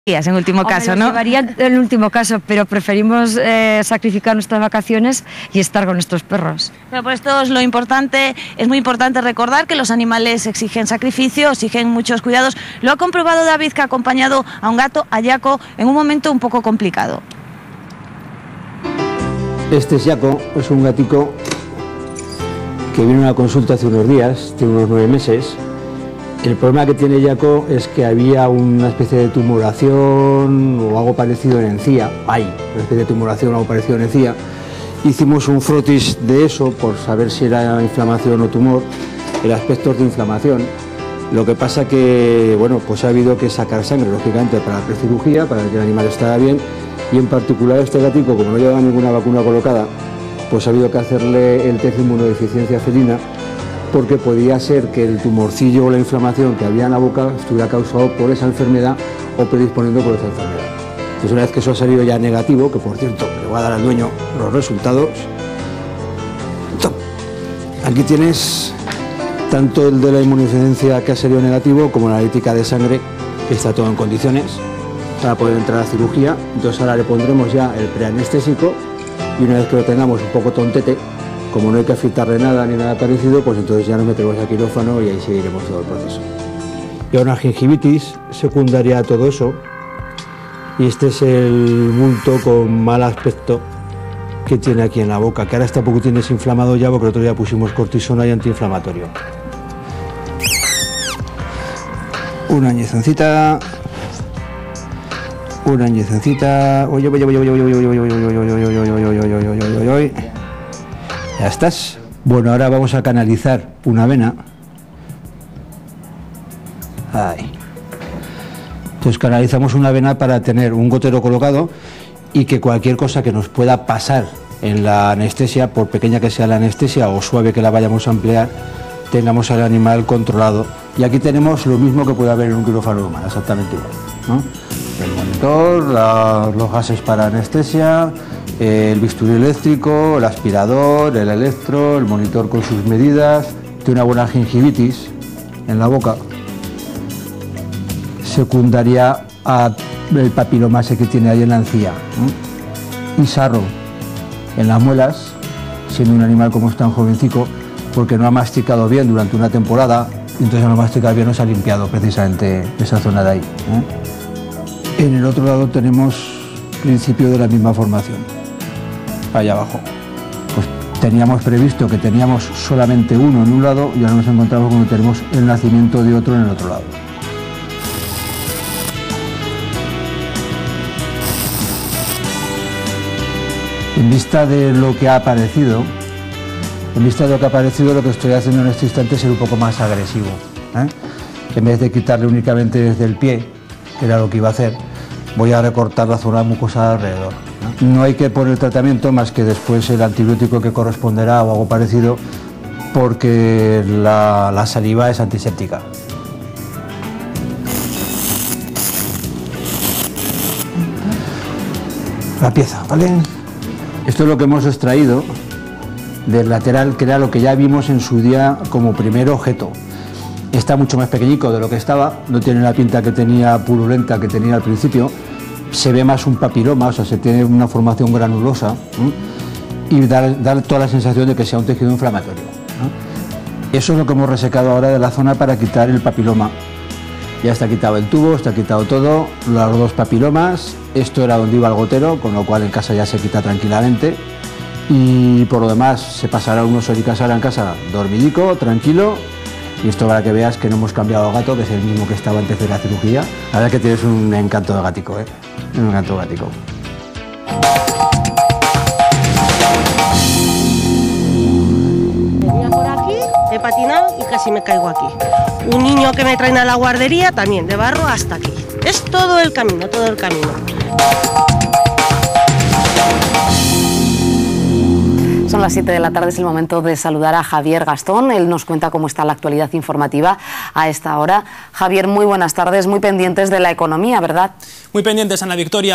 En último caso, ¿no? Llevaría el último caso, pero preferimos sacrificar nuestras vacaciones y estar con nuestros perros. Pero por esto es lo importante, es muy importante recordar que los animales exigen sacrificio, exigen muchos cuidados. Lo ha comprobado David, que ha acompañado a un gato, a Jaco, en un momento un poco complicado. Este es Jaco, es un gatico que vino a una consulta hace unos días, tiene unos 9 meses. El problema que tiene Jaco es que había una especie de tumoración o algo parecido en encía. Hay una especie de tumoración o algo parecido en encía. Hicimos un frotis de eso por saber si era inflamación o tumor. El aspecto es de inflamación. Lo que pasa que, bueno, pues ha habido que sacar sangre, lógicamente, para la precirugía, para que el animal estará bien. Y en particular este gatico, como no llevaba ninguna vacuna colocada, pues ha habido que hacerle el test de inmunodeficiencia felina, porque podía ser que el tumorcillo o la inflamación que había en la boca estuviera causado por esa enfermedad o predisponiendo por esa enfermedad. Entonces, una vez que eso ha salido ya negativo, que por cierto le voy a dar al dueño los resultados, aquí tienes tanto el de la inmunodeficiencia que ha salido negativo como la analítica de sangre, que está todo en condiciones para poder entrar a cirugía. Entonces ahora le pondremos ya el preanestésico y una vez que lo tengamos un poco tontete, como no hay que afeitarle nada ni nada parecido, pues entonces ya nos metemos al quirófano y ahí seguiremos todo el proceso. Y ahora una gingivitis secundaria a todo eso. Y este es el bulto con mal aspecto que tiene aquí en la boca, que ahora está un poco desinflamado ya, porque el otro día pusimos cortisona y antiinflamatorio. Una inyeccioncita. Una inyeccioncita. Ya estás. Bueno, ahora vamos a canalizar una vena. Ahí. Entonces canalizamos una vena para tener un gotero colocado y que cualquier cosa que nos pueda pasar en la anestesia, por pequeña que sea la anestesia o suave que la vayamos a emplear, tengamos al animal controlado. Y aquí tenemos lo mismo que puede haber en un quirófano humano, exactamente igual, ¿no? El monitor, los gases para anestesia, el bisturí eléctrico, el aspirador, el electro, el monitor con sus medidas. Tiene una buena gingivitis en la boca, secundaria al papiloma ese que tiene ahí en la encía, ¿no? Y sarro en las muelas, siendo un animal como es tan jovencico, porque no ha masticado bien durante una temporada, y entonces al no masticar bien no se ha limpiado precisamente esa zona de ahí, ¿eh? En el otro lado tenemos principio de la misma formación, allá abajo. Pues teníamos previsto que teníamos solamente uno en un lado y ahora nos encontramos con que tenemos el nacimiento de otro en el otro lado. En vista de lo que ha aparecido, lo que estoy haciendo en este instante es ser un poco más agresivo, ¿eh? En vez de quitarle únicamente desde el pie, que era lo que iba a hacer, voy a recortar la zona mucosa alrededor, ¿no? No hay que poner el tratamiento más que después el antibiótico que corresponderá o algo parecido, porque la saliva es antiséptica. La pieza, ¿vale? Esto es lo que hemos extraído del lateral, que era lo que ya vimos en su día como primer objeto. Está mucho más pequeñico de lo que estaba, no tiene la pinta que tenía purulenta que tenía al principio, se ve más un papiloma, o sea, se tiene una formación granulosa, ¿eh? Y dar toda la sensación de que sea un tejido inflamatorio, ¿no? Eso es lo que hemos resecado ahora de la zona para quitar el papiloma. Ya está quitado el tubo, está quitado todo, los dos papilomas, esto era donde iba el gotero, con lo cual en casa ya se quita tranquilamente. Y por lo demás se pasará unos horitas ahora en casa dormidico, tranquilo. Y esto para que veas que no hemos cambiado al gato, que es el mismo que estaba antes de la cirugía. La verdad es que tienes un encanto de gatico, ¿eh? Un encanto de gatico. Venía por aquí, he patinado y casi me caigo aquí. Un niño que me traen a la guardería también, de Barro hasta aquí. Es todo el camino, todo el camino. Son las 7 de la tarde, es el momento de saludar a Javier Gastón. Él nos cuenta cómo está la actualidad informativa a esta hora. Javier, muy buenas tardes, muy pendientes de la economía, ¿verdad? Muy pendientes, Ana Victoria.